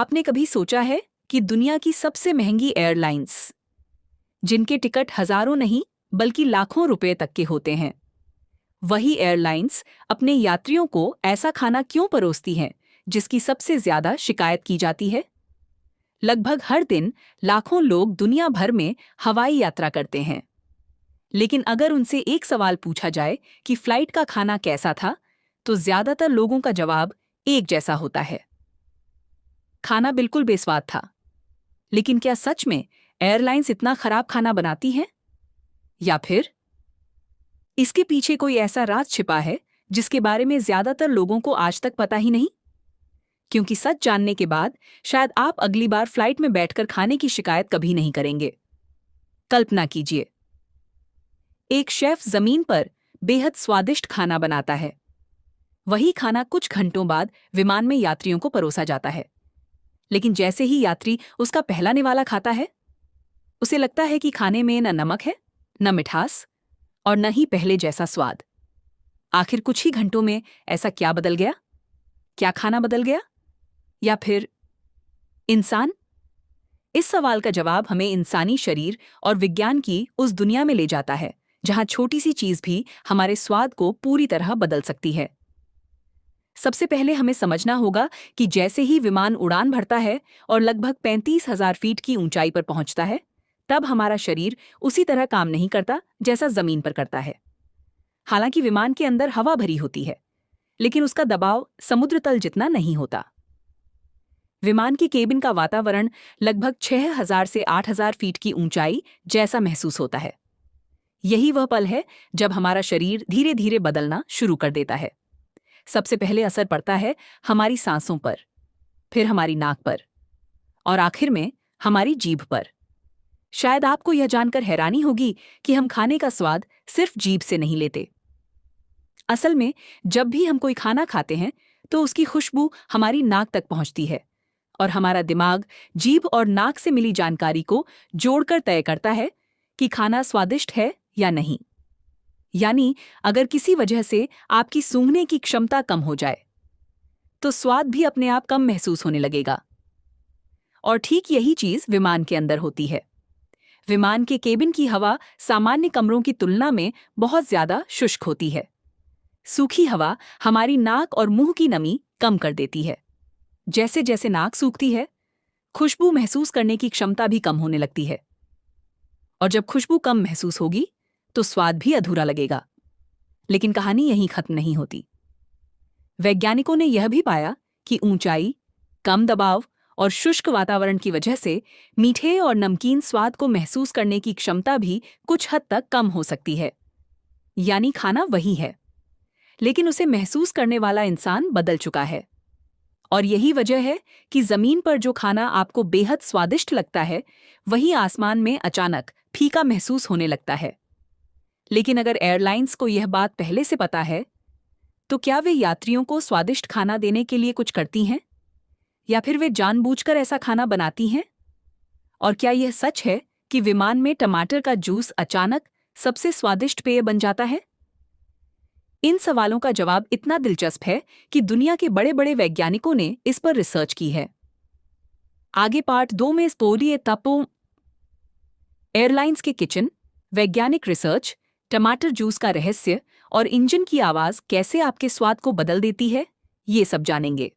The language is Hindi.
आपने कभी सोचा है कि दुनिया की सबसे महंगी एयरलाइंस, जिनके टिकट हजारों नहीं बल्कि लाखों रुपए तक के होते हैं, वही एयरलाइंस अपने यात्रियों को ऐसा खाना क्यों परोसती हैं जिसकी सबसे ज्यादा शिकायत की जाती है? लगभग हर दिन लाखों लोग दुनिया भर में हवाई यात्रा करते हैं, लेकिन अगर उनसे एक सवाल पूछा जाए कि फ्लाइट का खाना कैसा था, तो ज्यादातर लोगों का जवाब एक जैसा होता है। खाना बिल्कुल बेस्वाद था। लेकिन क्या सच में एयरलाइंस इतना खराब खाना बनाती हैं? या फिर इसके पीछे कोई ऐसा राज छिपा है जिसके बारे में ज्यादातर लोगों को आज तक पता ही नहीं? क्योंकि सच जानने के बाद शायद आप अगली बार फ्लाइट में बैठकर खाने की शिकायत कभी नहीं करेंगे। कल्पना कीजिए, एक शेफ जमीन पर बेहद स्वादिष्ट खाना बनाता है। वही खाना कुछ घंटों बाद विमान में यात्रियों को परोसा जाता है। लेकिन जैसे ही यात्री उसका पहला निवाला खाता है, उसे लगता है कि खाने में न नमक है, न मिठास और न ही पहले जैसा स्वाद। आखिर कुछ ही घंटों में ऐसा क्या बदल गया? क्या खाना बदल गया? या फिर इंसान? इस सवाल का जवाब हमें इंसानी शरीर और विज्ञान की उस दुनिया में ले जाता है जहां छोटी सी चीज भी हमारे स्वाद को पूरी तरह बदल सकती है। सबसे पहले हमें समझना होगा कि जैसे ही विमान उड़ान भरता है और लगभग 35,000 फीट की ऊंचाई पर पहुंचता है, तब हमारा शरीर उसी तरह काम नहीं करता जैसा जमीन पर करता है। हालांकि विमान के अंदर हवा भरी होती है, लेकिन उसका दबाव समुद्र तल जितना नहीं होता। विमान की केबिन का वातावरण लगभग 6,000 से 8,000 फीट की ऊंचाई जैसा महसूस होता है। यही वह पल है जब हमारा शरीर धीरे धीरे बदलना शुरू कर देता है। सबसे पहले असर पड़ता है हमारी सांसों पर, फिर हमारी नाक पर और आखिर में हमारी जीभ पर। शायद आपको यह जानकर हैरानी होगी कि हम खाने का स्वाद सिर्फ जीभ से नहीं लेते। असल में जब भी हम कोई खाना खाते हैं तो उसकी खुशबू हमारी नाक तक पहुंचती है और हमारा दिमाग जीभ और नाक से मिली जानकारी को जोड़कर तय करता है कि खाना स्वादिष्ट है या नहीं। यानी अगर किसी वजह से आपकी सूंघने की क्षमता कम हो जाए, तो स्वाद भी अपने आप कम महसूस होने लगेगा। और ठीक यही चीज विमान के अंदर होती है। विमान के केबिन की हवा सामान्य कमरों की तुलना में बहुत ज्यादा शुष्क होती है। सूखी हवा हमारी नाक और मुंह की नमी कम कर देती है। जैसे जैसे नाक सूखती है, खुशबू महसूस करने की क्षमता भी कम होने लगती है। और जब खुशबू कम महसूस होगी, तो स्वाद भी अधूरा लगेगा। लेकिन कहानी यहीं खत्म नहीं होती। वैज्ञानिकों ने यह भी पाया कि ऊंचाई, कम दबाव और शुष्क वातावरण की वजह से मीठे और नमकीन स्वाद को महसूस करने की क्षमता भी कुछ हद तक कम हो सकती है। यानी खाना वही है, लेकिन उसे महसूस करने वाला इंसान बदल चुका है। और यही वजह है कि जमीन पर जो खाना आपको बेहद स्वादिष्ट लगता है, वही आसमान में अचानक फीका महसूस होने लगता है। लेकिन अगर एयरलाइंस को यह बात पहले से पता है, तो क्या वे यात्रियों को स्वादिष्ट खाना देने के लिए कुछ करती हैं? या फिर वे जानबूझकर ऐसा खाना बनाती हैं? और क्या यह सच है कि विमान में टमाटर का जूस अचानक सबसे स्वादिष्ट पेय बन जाता है? इन सवालों का जवाब इतना दिलचस्प है कि दुनिया के बड़े बड़े वैज्ञानिकों ने इस पर रिसर्च की है। आगे पार्ट 2 में स्पोलिए तपो एयरलाइंस के किचन, वैज्ञानिक रिसर्च, टमाटर जूस का रहस्य और इंजन की आवाज कैसे आपके स्वाद को बदल देती है, ये सब जानेंगे।